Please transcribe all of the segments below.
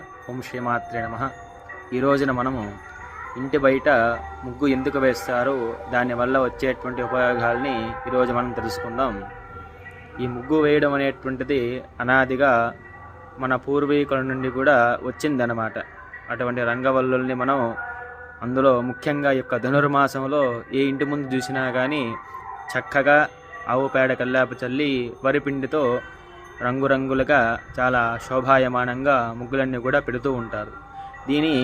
ఓం శ్రీమాత్రే నమః. ఈ రోజున మనము ఇంటి బయట ముగ్గు ఎందుకు వేస్తారు, దానివల్ల వచ్చేటువంటి ఉపయోగాల్ని ఈరోజు మనం తెలుసుకుందాం. ఈ ముగ్గు వేయడం అనేటువంటిది అనాదిగా మన పూర్వీకుల నుండి కూడా వచ్చిందనమాట. అటువంటి రంగవల్లుల్ని మనం అందులో ముఖ్యంగా యొక్క ధనుర్మాసంలో ఏ ఇంటి ముందు చూసినా కానీ చక్కగా ఆవు పేడ కల్లాపు చల్లి వరిపిండితో రంగురంగులుగా చాలా శోభాయమానంగా ముగ్గులన్నీ కూడా పెడుతూ ఉంటారు. దీని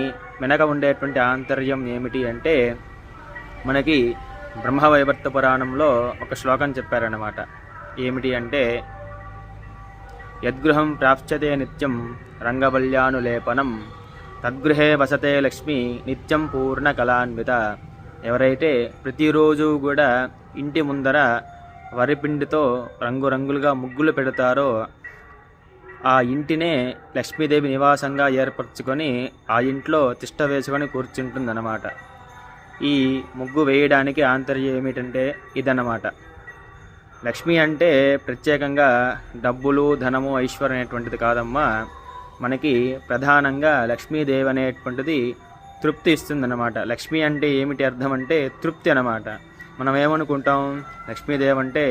వెనక ఉండేటువంటి ఆంతర్యం ఏమిటి అంటే, మనకి బ్రహ్మవైవర్త పురాణంలో ఒక శ్లోకం చెప్పారన్నమాట. ఏమిటి అంటే, యద్గృహం ప్రాప్స్యతే నిత్యం రంగవల్యానులేపనం తద్గృహే వసతే లక్ష్మి నిత్యం పూర్ణ కళాన్విత. ఎవరైతే ప్రతిరోజు కూడా ఇంటి ముందర వరిపిండితో రంగురంగులుగా ముగ్గులు పెడతారో ఆ ఇంటినే లక్ష్మీదేవి నివాసంగా ఏర్పరచుకొని ఆ ఇంట్లో తిష్ట వేసుకొని కూర్చుంటుందన్నమాట. ఈ ముగ్గు వేయడానికి ఆంతర్యం ఏమిటంటే ఇదన్నమాట. లక్ష్మి అంటే ప్రత్యేకంగా డబ్బులు, ధనము, ఐశ్వర్యం అనేటువంటిది కాదమ్మా. మనకి ప్రధానంగా లక్ష్మీదేవి అనేటువంటిది తృప్తి ఇస్తుందన్నమాట. లక్ష్మి అంటే ఏమిటి అర్థం అంటే తృప్తి అన్నమాట. మనం ఏమనుకుంటాం, లక్ష్మీదేవి అంటే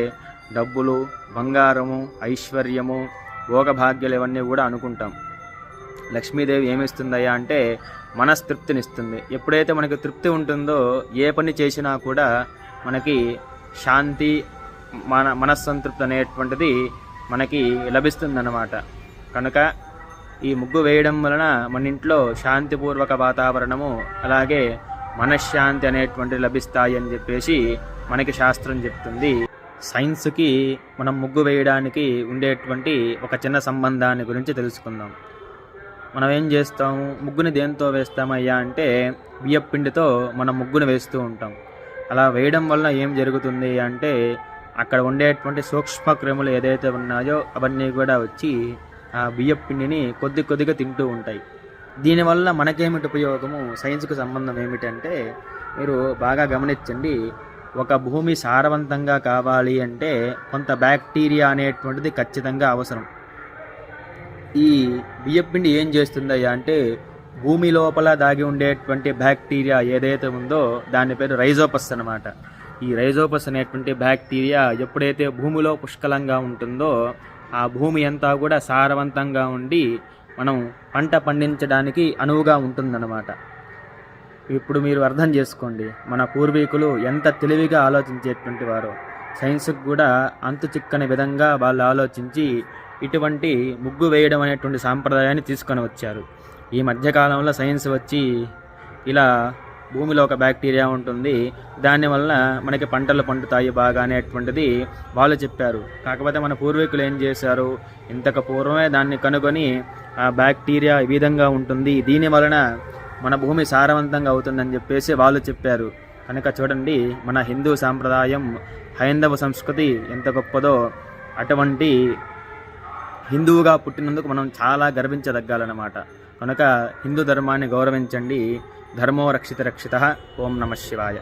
డబ్బులు, బంగారము, ఐశ్వర్యము, భోగభాగ్యాలు ఇవన్నీ కూడా అనుకుంటాం. లక్ష్మీదేవి ఏమిస్తుందయ్యా అంటే మనస్తృప్తినిస్తుంది. ఎప్పుడైతే మనకి తృప్తి ఉంటుందో ఏ పని చేసినా కూడా మనకి శాంతి, మనస్సంతృప్తి అనేటువంటిది మనకి లభిస్తుందన్నమాట. కనుక ఈ ముగ్గు వేయడం వలన మన ఇంట్లో శాంతిపూర్వక వాతావరణము, అలాగే మనశ్శాంతి అనేటువంటివి లభిస్తాయి అని చెప్పేసి మనకి శాస్త్రం చెప్తుంది. సైన్స్కి మనం ముగ్గు వేయడానికి ఉండేటువంటి ఒక చిన్న సంబంధాన్ని గురించి తెలుసుకుందాం. మనం ఏం చేస్తాము, ముగ్గుని దేంతో వేస్తామయ్యా అంటే బియ్యపిండితో మనం ముగ్గుని వేస్తూ ఉంటాం. అలా వేయడం వలన ఏం జరుగుతుంది అంటే, అక్కడ ఉండేటువంటి సూక్ష్మక్రిములు ఏదైతే ఉన్నాయో అవన్నీ కూడా వచ్చి ఆ బియ్యపిండిని కొద్ది కొద్దిగా తింటూ ఉంటాయి. దీనివల్ల మనకేమిటి ఉపయోగము, సైన్స్కు సంబంధం ఏమిటంటే, మీరు బాగా గమనించండి. ఒక భూమి సారవంతంగా కావాలి అంటే కొంత బ్యాక్టీరియా అనేటువంటిది ఖచ్చితంగా అవసరం. ఈ బియ్యపిండి ఏం చేస్తుందయ్యా అంటే భూమి లోపల దాగి ఉండేటువంటి బ్యాక్టీరియా ఏదైతే ఉందో దాని పేరు రైజోపస్ అన్నమాట. ఈ రైజోపస్ అనేటువంటి బ్యాక్టీరియా ఎప్పుడైతే భూమిలో పుష్కలంగా ఉంటుందో ఆ భూమి అంతా కూడా సారవంతంగా ఉండి మనం పంట పండించడానికి అనువుగా ఉంటుందన్నమాట. ఇప్పుడు మీరు అర్థం చేసుకోండి, మన పూర్వీకులు ఎంత తెలివిగా ఆలోచించేటువంటి వారు. సైన్స్కి కూడా అంతు చిక్కని విధంగా వాళ్ళు ఆలోచించి ఇటువంటి ముగ్గు వేయడం అనేటువంటి సాంప్రదాయాన్ని తీసుకొని వచ్చారు. ఈ మధ్యకాలంలో సైన్స్ వచ్చి ఇలా భూమిలో ఒక బ్యాక్టీరియా ఉంటుంది, దానివల్ల మనకి పంటలు పండుతాయి బాగా అనేటువంటిది వాళ్ళు చెప్పారు. కాకపోతే మన పూర్వీకులు ఏం చేశారు, ఇంతకు పూర్వమే దాన్ని కనుగొని ఆ బ్యాక్టీరియా ఈ విధంగా ఉంటుంది, దీని వలన మన భూమి సారవంతంగా అవుతుందని చెప్పేసి వాళ్ళు చెప్పారు. కనుక చూడండి, మన హిందూ సాంప్రదాయం, హైందవ సంస్కృతి ఎంత గొప్పదో. అటువంటి హిందువుగా పుట్టినందుకు మనం చాలా గర్వించదగ్గాలన్నమాట. కనుక హిందూ ధర్మాన్ని గౌరవించండి. ధర్మో రక్షిత రక్షితః. ఓం నమః శివాయ.